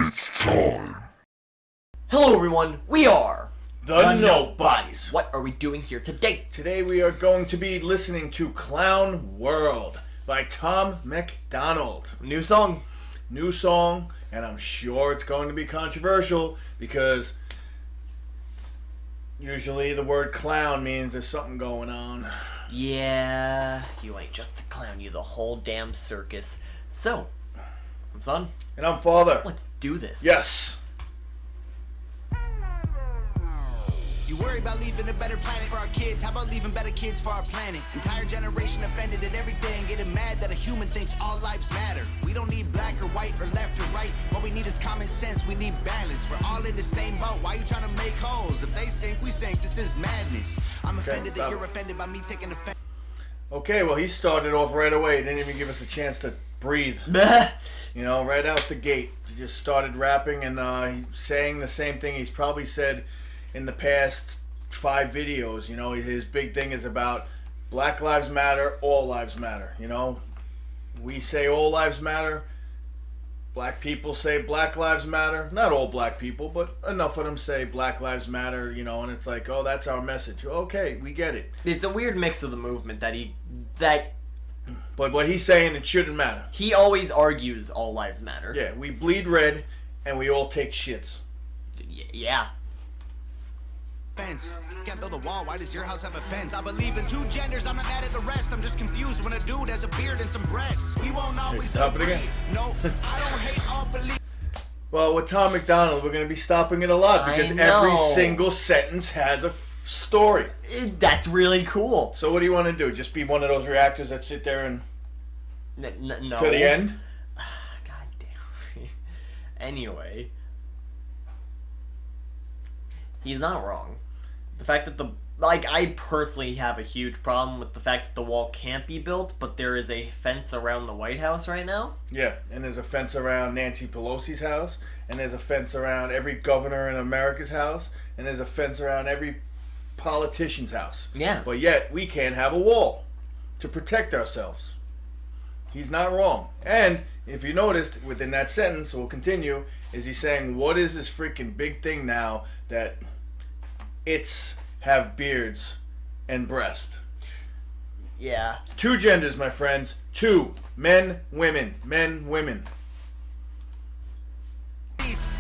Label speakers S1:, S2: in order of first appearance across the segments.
S1: It's time.
S2: Hello everyone, we are
S3: The Nobodies.
S2: What are we doing here today?
S3: Today we are going to be listening to Clown World by Tom Macdonald.
S2: New song.
S3: New song, and I'm sure it's going to be controversial because usually the word clown means there's something going on.
S2: Yeah, you ain't just a clown, you the whole damn circus. So, I'm son.
S3: And I'm father.
S2: Let's do this.
S3: Yes.
S4: You worry about leaving a better planet for our kids. How about leaving better kids for our planet? Entire generation offended at everything, getting mad that a human thinks all lives matter. We don't need black or white or left or right. What we need is common sense. We need balance. We're all in the same boat. Why you trying to make holes? If they sink, we sink. This is madness. I'm offended that you're offended by me taking offense.
S3: Okay, well, he started off right away. He didn't even give us a chance to breathe. You know, right out the gate. He just started rapping and he's saying the same thing he's probably said in the past 5 videos. You know, his big thing is about Black Lives Matter, all lives matter. You know, we say all lives matter. Black people say Black Lives Matter. Not all black people, but enough of them say Black Lives Matter, you know, and it's like, oh, that's our message. Okay, we get it.
S2: It's a weird mix of the movement that
S3: But what he's saying, it shouldn't matter.
S2: he always argues all lives matter.
S3: Yeah, we bleed red and we all take shits.
S2: Yeah.
S4: Fence. Can't build a wall. Why does your house have a fence? I believe in 2 genders. I'm not mad at the rest. I'm just confused when a dude has a beard and some breasts. We won't always
S3: Stop it
S4: agree.
S3: again.
S4: No, I don't hate all belief.
S3: Well, with Tom Macdonald, we're going to be stopping it a lot because
S2: I know.
S3: every single sentence has a story.
S2: That's really cool.
S3: So what do you want to do? Just be one of those reactors that sit there and
S2: No.
S3: to the end?
S2: God damn. Anyway. He's not wrong. The fact that I personally have a huge problem with the fact that the wall can't be built, but there is a fence around the White House right now.
S3: Yeah, and there's a fence around Nancy Pelosi's house, and there's a fence around every governor in America's house, and there's a fence around every politician's house.
S2: Yeah.
S3: But yet, we can't have a wall to protect ourselves. He's not wrong. And if you noticed, within that sentence, we'll continue, is he saying, what is this freaking big thing now that it's have beards and breast?
S2: Yeah.
S3: 2 genders, my friends. 2. Men, women. Men, women.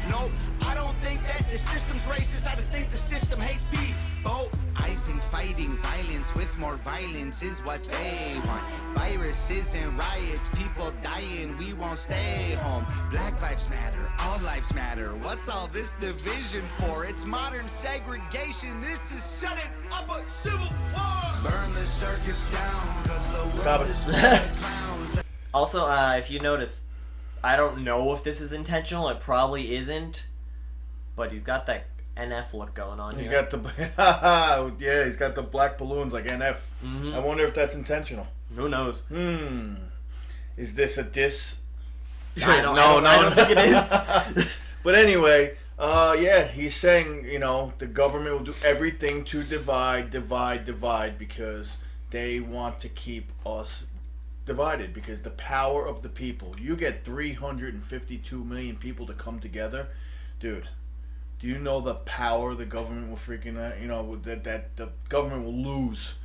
S4: No, I don't think that the system's racist. I just think the system hates people. I think fighting violence with more violence is what they want. Viruses and riots, people dying, we won't stay home. Black lives matter, all lives matter. What's all this division for? It's modern segregation. This is setting up a civil war. Burn the circus down, cause the
S3: Stop
S4: world
S3: it.
S4: is full of clowns.
S2: Also, if you notice, I don't know if this is intentional. It probably isn't. But he's got that NF look going on
S3: He's
S2: here.
S3: got the yeah, he's got the black balloons like NF.
S2: Mhm.
S3: I wonder if that's intentional.
S2: Who knows?
S3: Is this a diss?
S2: I don't think it is.
S3: But anyway, yeah, he's saying, you know, the government will do everything to divide because they want to keep us divided, because the power of the people. You get 352 million people to come together, dude. Do you know the power the government will freaking, you know, that the government will lose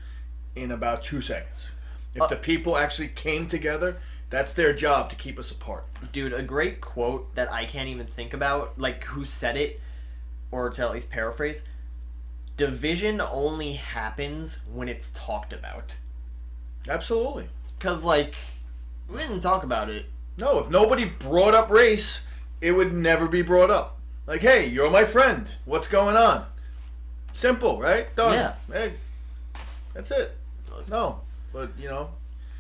S3: in about 2 seconds? If the people actually came together, that's their job, to keep us apart.
S2: Dude, a great quote that I can't even think about, like who said it, or to at least paraphrase, division only happens when it's talked about.
S3: Absolutely.
S2: Because, like, we didn't talk about it.
S3: No, if nobody brought up race, it would never be brought up. Like, hey, you're my friend. What's going on? Simple, right? Done.
S2: Yeah.
S3: Hey, that's it. No, but, you know.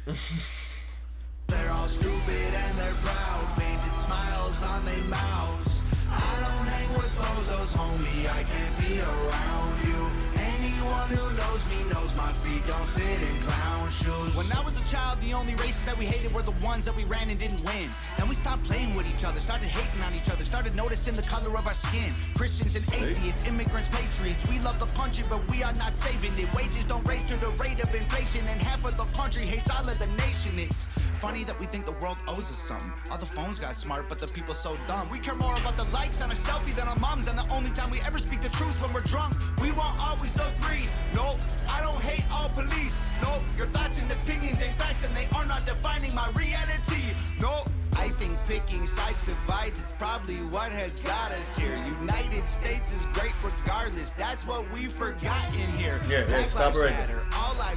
S4: They're all stupid and they're proud, painted smiles on their mouths. I don't hang with bozos, homie, I can't be around you. Anyone who knows me knows my feet don't fit in clown shoes. When I was a child, the only races that we hated were the ones that we ran and didn't win. Then we stopped playing with each other, started hating on each other, started started noticing the color of our skin. Christians and atheists, immigrants, patriots. We love the country, but we are not saving it. Wages don't raise to the rate of inflation, and half of the country hates all of the nation. It's funny that we think the world owes us something. All the phones got smart, but the people so dumb. We care more about the likes on a selfie than our moms, and the only time we ever speak the truth when we're drunk. We won't always agree. No, I don't hate all police. No, your thoughts and opinions ain't facts, and they are not defining my reality. No, I think picking sides divides. It's probably what has got us here. United States is great regardless. That's what we forgot in here.
S3: Yeah, stop right there.
S4: All I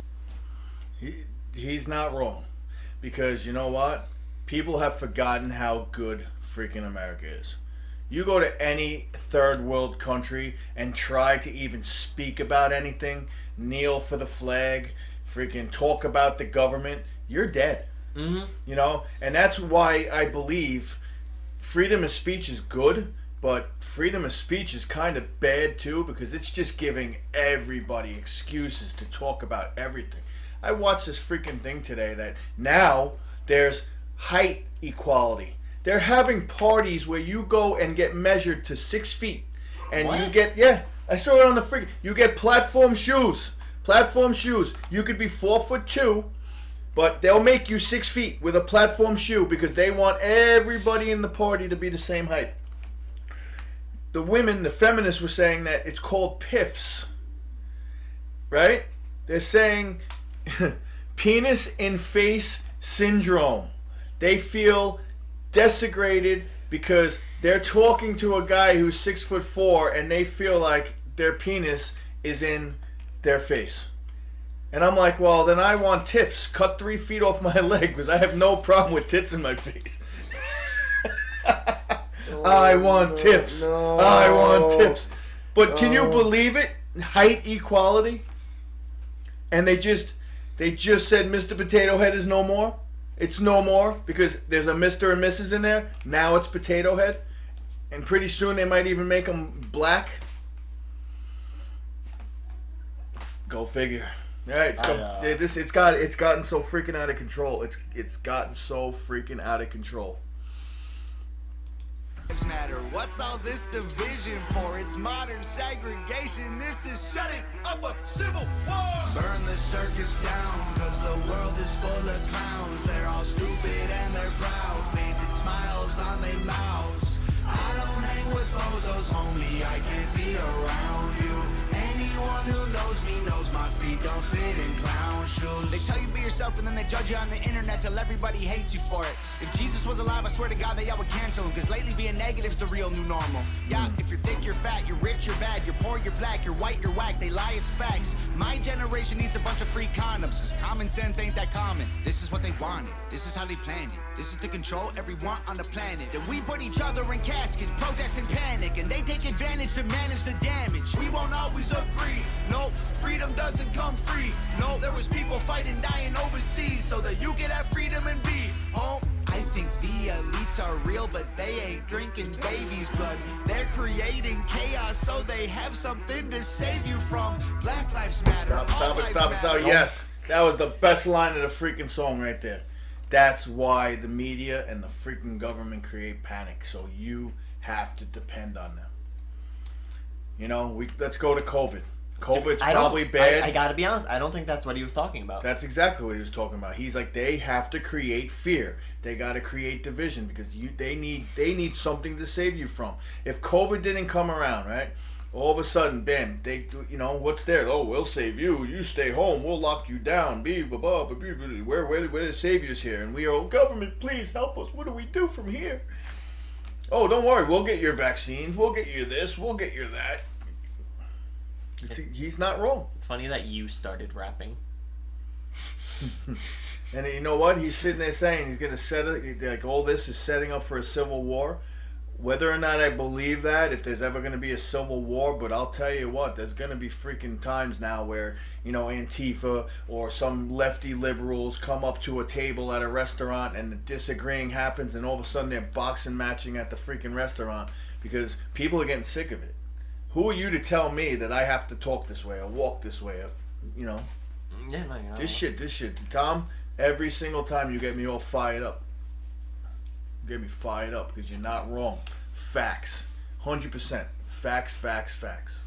S3: He's not wrong. Because you know what? People have forgotten how good freaking America is. You go to any third world country and try to even speak about anything, kneel for the flag, freaking talk about the government, you're dead.
S2: Mm-hmm.
S3: You know? And that's why I believe freedom of speech is good, but freedom of speech is kind of bad too, because it's just giving everybody excuses to talk about everything. I watched this freaking thing today that now there's height equality. They're having parties where you go and get measured to 6 feet. And
S2: What?
S3: you get, I saw it on the freaking, you get platform shoes. Platform shoes. You could be 4'2", but they'll make you 6 feet with a platform shoe because they want everybody in the party to be the same height. The women, the feminists were saying that it's called PIFs. Right? They're saying penis in face syndrome. They feel desecrated because they're talking to a guy who's 6'4" and they feel like their penis is in their face. And I'm like, well, then I want tits. Cut 3 feet off my leg because I have no problem with tits in my face. I want tips.
S2: No.
S3: I want tips. But can you believe it? Height equality. And they just said Mr. Potato Head is no more. It's no more because there's a Mr. and Mrs. in there. Now it's Potato Head. And pretty soon they might even make them black. Go figure. Yeah, it's gotten so freaking out of control. It's gotten so freaking out of control.
S4: matter. What's all this division for? It's modern segregation. This is setting up a civil war. Burn the circus down, cause the world is full of clowns. They're all stupid and they're proud, painted smiles on their mouths. I don't hang with bozos, homie, I can't be around you. Anyone who knows me knows my feet don't fit in clown shoes. They tell you be yourself and then they judge you on the internet till everybody hates you for it. If Jesus was alive, I swear to God, they all would cancel him, cause lately being negative's the real new normal. Yeah, if you're thick, you're fat, you're rich, you're bad, you're poor, you're black, you're white, you're whack, they lie, it's facts. My generation needs a bunch of free condoms, cause common sense ain't that common. This is what they wanted, this is how they planned it. This is to control everyone on the planet. And we put each other in caskets, protest and panic, and they take advantage to manage the damage. We won't always agree, no, freedom doesn't come free. No, there was people fighting, dying overseas, so that you could have freedom and be home. I think the elites are real, but they ain't drinking babies' blood. They're creating chaos so they have something to save you from. Black Lives Matter.
S3: Stop. Yes, that was the best line of the freaking song right there. That's why the media and the freaking government create panic, so you have to depend on them. You know, let's go to COVID. COVID's probably bad.
S2: I gotta be honest, I don't think that's what he was talking about.
S3: That's exactly what he was talking about. He's like, they have to create fear. They got to create division because they need something to save you from. If COVID didn't come around, right? All of a sudden, bam, what's there? Oh, we'll save you. You stay home. We'll lock you down. Where the saviors here? And we are, government, please help us. What do we do from here? Oh, don't worry. We'll get your vaccines. We'll get you this. We'll get you that. He's not wrong.
S2: It's funny that you started rapping.
S3: And you know what? He's sitting there saying he's going to set it, like all this is setting up for a civil war. Whether or not I believe that, if there's ever going to be a civil war, but I'll tell you what, there's going to be freaking times now where, Antifa or some lefty liberals come up to a table at a restaurant and the disagreeing happens and all of a sudden they're boxing matching at the freaking restaurant because people are getting sick of it. Who are you to tell me that I have to talk this way or walk this way?
S2: Yeah, no,
S3: This shit. Tom, every single time you get me all fired up. You get me fired up because you're not wrong. Facts. 100%. Facts, facts, facts.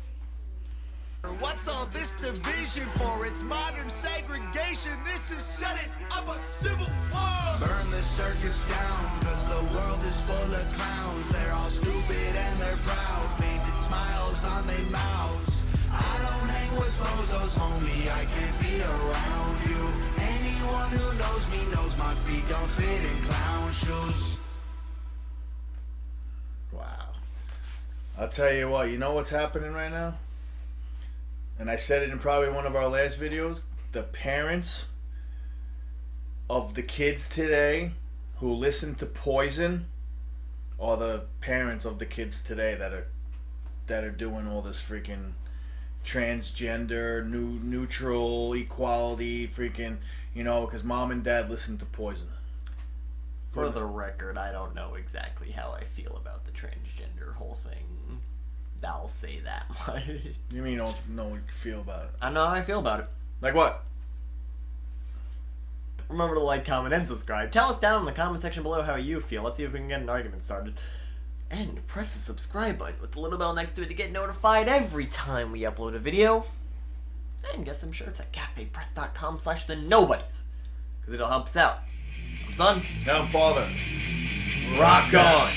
S4: What's all this division for? It's modern segregation. This is setting up a civil war. Burn the circus down, cause the world is full of clowns. They're all stupid and they're proud. Painted smiles on their mouths. I don't hang with bozos, homie. I can't be around you. Anyone who knows me knows my feet don't fit in clown shoes.
S3: Wow. I'll tell you what, you know what's happening right now? And I said it in probably one of our last videos. The parents of the kids today who listen to Poison are the parents of the kids today that are doing all this freaking transgender, neutral, equality, freaking, you know, because mom and dad listen to Poison.
S2: For the record, I don't know exactly how I feel about the transgender whole thing. I'll say that much.
S3: You mean you don't know what you feel about it?
S2: I know how I feel about it.
S3: Like what?
S2: Remember to like, comment, and subscribe. Tell us down in the comment section below how you feel. Let's see if we can get an argument started. And press the subscribe button with the little bell next to it to get notified every time we upload a video. And get some shirts at cafepress.com/the Nobodies. Because it'll help us out. I'm Son.
S3: I'm Father.
S2: Rock on!